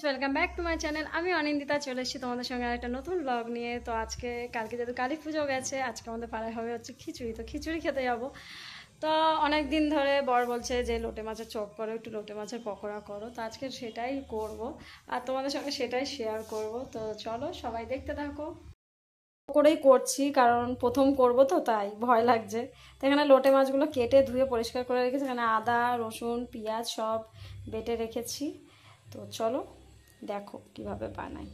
Welcome back to my channel. আমি অনিন্দিতা চলে এসেছি তোমাদের সঙ্গে একটা নতুন ব্লগ নিয়ে। তো কালকে যেহেতু কালী পুজো গেছে, আজকে আমাদের পাড়ায় হবে হচ্ছে খিচুড়ি। তো খিচুড়ি খেতে যাবো। তো অনেক দিন ধরে বর বলছে যে লোটে মাছের চপ করো, একটু লোটে মাছের পকোড়া করো। তো আজকে সেটাই করব আর তোমাদের সঙ্গে সেটাই শেয়ার করব। তো চলো সবাই দেখতে থাকো। করেই করছি কারণ প্রথম করব তো তাই ভয় লাগছে। তো এখানে লোটে মাছগুলো কেটে ধুয়ে পরিষ্কার করে রেখেছি। এখানে আদা রসুন পেঁয়াজ সব বেটে রেখেছি। তো চলো দেখো কিভাবে বানাই।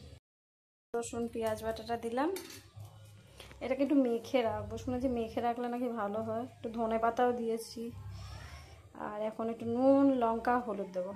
রসুন পেঁয়াজ বাটাটা দিলাম, এটাকে একটু মেখে রাখবো। শুনেছি মেখে রাখলে নাকি ভালো হয়। একটু ধনে পাতাও দিয়েছি আর এখন একটু নুন লঙ্কা হলুদ দেবো।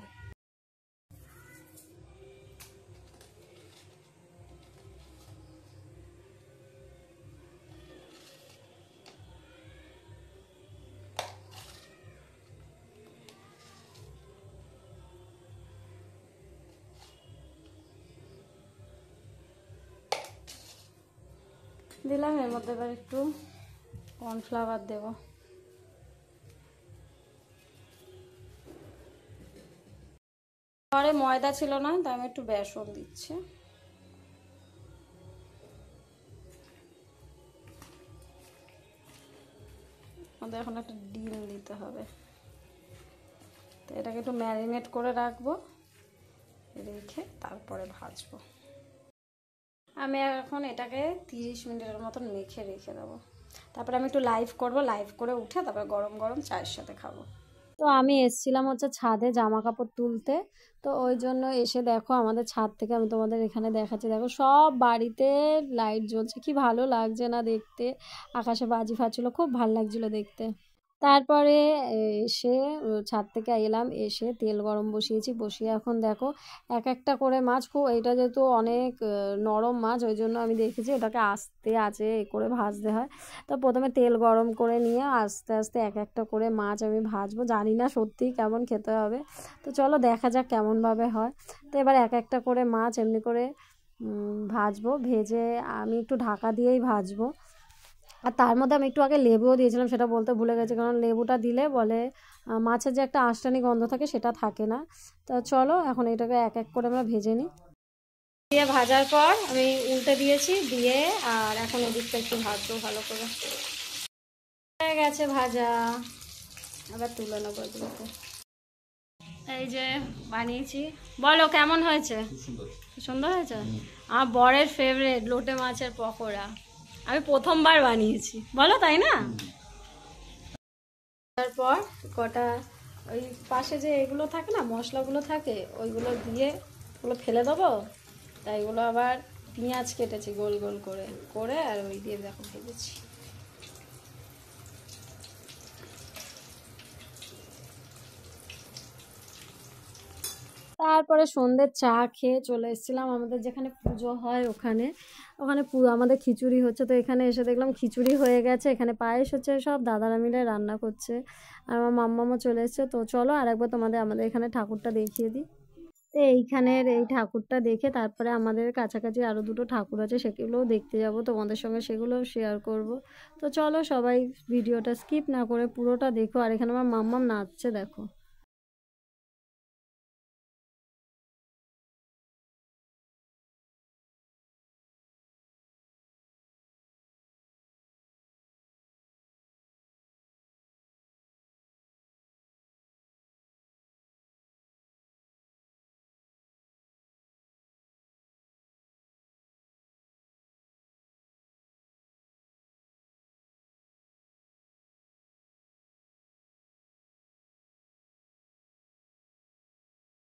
দিলাম, এর মধ্যে এবার একটু কর্নফ্লাওয়ার দেব। ঘরে ময়দা ছিল না তাই আমি একটু বেসন দিচ্ছি। আমাদের এখন একটা ডিম দিতে হবে। তো এটাকে একটু ম্যারিনেট করে রাখবো, রেখে তারপরে ভাজবো। আমি এখন এটাকে 30 মিনিটের মতন মেখে রেখে দেবো। তারপরে আমি একটু লাইভ করব, লাইভ করে উঠে তারপরে গরম গরম চায়ের সাথে খাবো। তো আমি এসছিলাম হচ্ছে ছাদে জামা কাপড় তুলতে। তো ওই জন্য এসে দেখো আমাদের ছাদ থেকে আমি তোমাদের এখানে দেখাচ্ছি। দেখো সব বাড়িতে লাইট জ্বলছে, কি ভালো লাগছে না দেখতে। আকাশে বাজি ফাটছিল, খুব ভালো লাগছিল দেখতে। তারপরে এসে ছাদ থেকে এলাম, এসে তেল গরম বসিয়েছি। বসিয়ে এখন দেখো এক একটা করে মাছ, খুব এটা যেহেতু অনেক নরম মাছ ওই জন্য আমি দেখেছি ওটাকে আস্তে আঁচে করে ভাজতে হয়। তো প্রথমে তেল গরম করে নিয়ে আস্তে আস্তে এক একটা করে মাছ আমি ভাজবো। জানি না সত্যিই কেমন খেতে হবে, তো চলো দেখা যাক কেমনভাবে হয়। তো এবার এক একটা করে মাছ এমনি করে ভাজবো। ভেজে আমি একটু ঢাকা দিয়েই ভাজবো। আর তার মধ্যে আমি একটু আগে লেবুও দিয়েছিলাম, সেটা বলতে ভুলে গেছি। কারণ লেবুটা দিলে বলে মাছের যে একটা আঁশটানি গন্ধ থাকে সেটা থাকে না। তো চলো এখন এটাকে এক এক করে আমরা ভেজে নিই। দিয়ে ভাজার পর আমি উল্টে দিয়েছি, দিয়ে আর এখন এদিকটা একটু ভাজবো ভালো করে। হয়ে গেছে ভাজা, আবার তুলে নেবো এগুলোকে। এই যে বানিয়েছি, বলো কেমন হয়েছে? সুন্দর হয়েছে। আমার বরের ফেভারিট লোটে মাছের পকোড়া, আমি প্রথমবার বানিয়েছি বলো, তাই না? তারপর কটা ওই পাশে যে এগুলো থাকে না মশলাগুলো থাকে ওইগুলো দিয়ে ওগুলো ফেলে দেবো। তাই এগুলো আবার পেঁয়াজ কেটেছি গোল গোল করে করে আর ওই দিয়ে দেখো ভেজেছি। তারপরে সন্ধ্যের চা খেয়ে চলে এসেছিলাম আমাদের যেখানে পুজো হয় ওখানে। ওখানে আমাদের খিচুড়ি হচ্ছে। তো এখানে এসে দেখলাম খিচুড়ি হয়ে গেছে, এখানে পায়েস হচ্ছে, সব দাদারা মিলে রান্না করছে আর আমার মাম্মামও চলে এসছে। তো চলো আরেকবার আমাদের এখানে ঠাকুরটা দেখিয়ে দিই। তো এইখানের এই ঠাকুরটা দেখে তারপরে আমাদের কাছাকাছি আরও দুটো ঠাকুর আছে, সেগুলোও দেখতে যাব, তোমাদের সঙ্গে সেগুলোও শেয়ার করব। তো চলো সবাই ভিডিওটা স্কিপ না করে পুরোটা দেখো। আর এখানে আমার মাম্মাম নাচছে দেখো।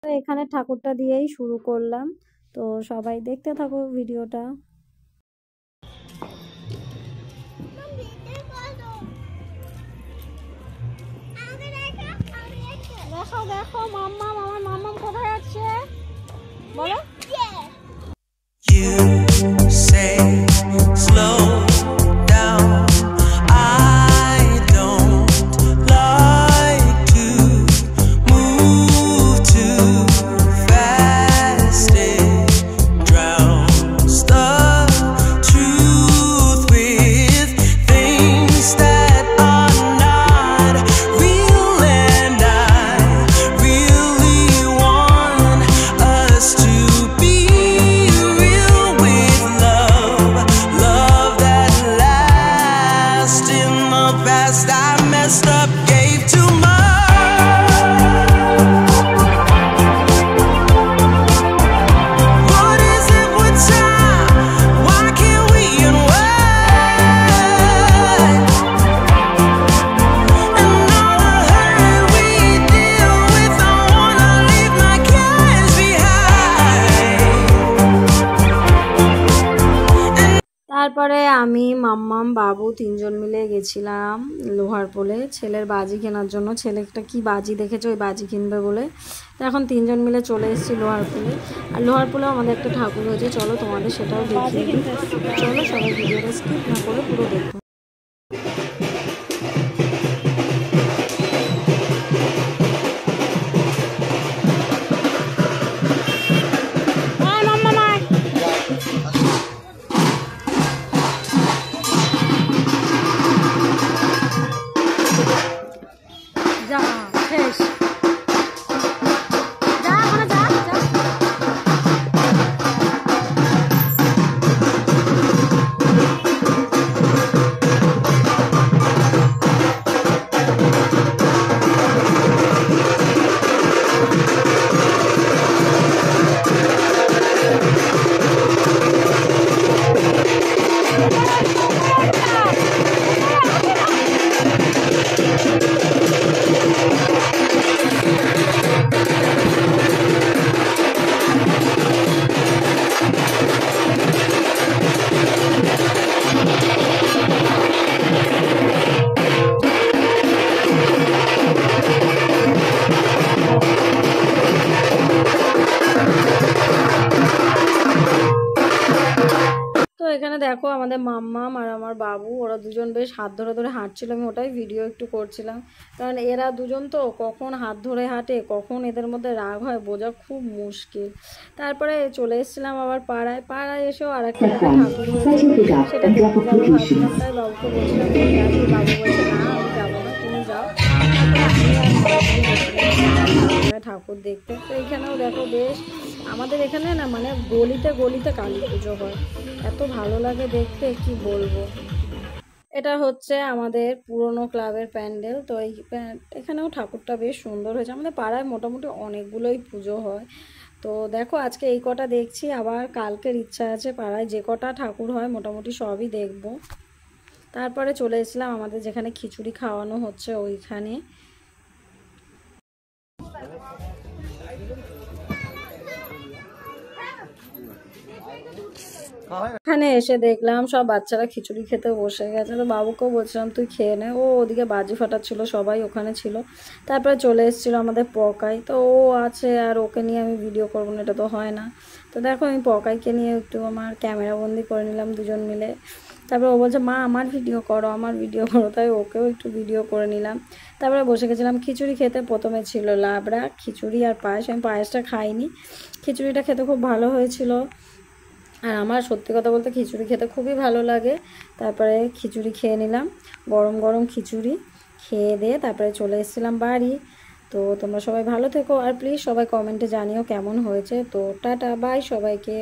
তো এখানে ঠাকুরটা দিয়েই শুরু করলাম। তো সবাই দেখতে থাকো ভিডিওটা। দেখো দেখো মাম্মাম, আমার মাম্মাম কোথায় যাচ্ছে বলো? You say slow down, I don't like to move too fast. It drowns the truth with things that are not real, and I really want us to মাম্মাম বাবু তিনজন মিলে গেছিলাম লোহারপুলে ছেলের বাজি কেনার জন্য। ছেলেটা কি বাজি দেখেছে, ওই বাজি কিনবে বলে। তো এখন তিনজন মিলে চলে এসেছি লোহারপুলে। আর লোহারপুলেও আমাদের একটা ঠাকুর হয়েছে, চলো তোমাদের সেটাও দেখিয়ে দিই। চলো সবাই ভিডিওটা স্কিপ না করে পুরো দেখো। এখানে দেখো আমাদের মাম্মাম আর আমার বাবু, ওরা দুজন বেশ হাত ধরে ধরে হাঁটছিল। আমি ওটাই ভিডিও একটু করছিলাম, কারণ এরা দুজন তো কখন হাত ধরে হাঁটে, কখন এদের মধ্যে রাগ হয় বোঝা খুব মুশকিল। তারপরে চলে এসেছিলাম আবার পাড়ায় এসেও আর একটা ঠাকুর হয়েছে, সেটা দেখতে যাবো ভাবছিলাম। তাই বাবুকে বলছিলাম বাবু বলছে না আমি যাবো না, তুমি যাও। ঠাকুর দেখতে। তো এইখানেও দেখো বেশ আমাদের এখানে না মানে গলিতে গলিতে কালী পুজো হয়, এত ভালো লাগে দেখতে কি বলবো। এটা হচ্ছে আমাদের পুরনো ক্লাবের প্যান্ডেল। তো এখানেও ঠাকুরটা বেশ সুন্দর হয়েছে। আমাদের পাড়ায় মোটামুটি অনেকগুলোই পুজো হয়। তো দেখো আজকে এই কটা দেখছি, আবার কালকের ইচ্ছা আছে পাড়ায় যে কটা ঠাকুর হয় মোটামুটি সবই দেখব। তারপরে চলে এসেছিলাম আমাদের যেখানে খিচুড়ি খাওয়ানো হচ্ছে ওইখানে। এখানে এসে দেখলাম সব বাচ্চারা খিচুড়ি খেতে বসে গেছে। তো বাবুকেও বলছিলাম তুই খেয়ে নে, ও ওদিকে বাজি ফাটাচ্ছিল, সবাই ওখানে ছিল। তারপরে চলে এসেছিলো আমাদের পকাই, তো ও আছে আর ওকে নিয়ে আমি ভিডিও করবো না, এটা তো হয় না। তো দেখো আমি পকাইকে নিয়ে একটু আমার ক্যামেরা বন্দি করে নিলাম দুজন মিলে। তারপরে ও বলছে মা আমার ভিডিও করো, আমার ভিডিও করো, তাই ওকেও একটু ভিডিও করে নিলাম। তারপরে বসে গেছিলাম খিচুড়ি খেতে। প্রথমে ছিল লাবড়া, খিচুড়ি আর পায়েস। আমি পায়েসটা খাইনি, খিচুড়িটা খেতে খুব ভালো হয়েছিল। আর আমার সত্যি কথা বলতে খিচুড়ি খেতে খুবই ভালো লাগে। তারপরে খিচুড়ি খেয়ে নিলাম, গরম গরম খিচুড়ি খেয়ে দিয়ে তারপরে চলে এসেছিলাম বাড়ি। তো তোমরা সবাই ভালো থেকো, আর প্লিজ সবাই কমেন্টে জানিও কেমন হয়েছে। তো টাটা বাই সবাইকে।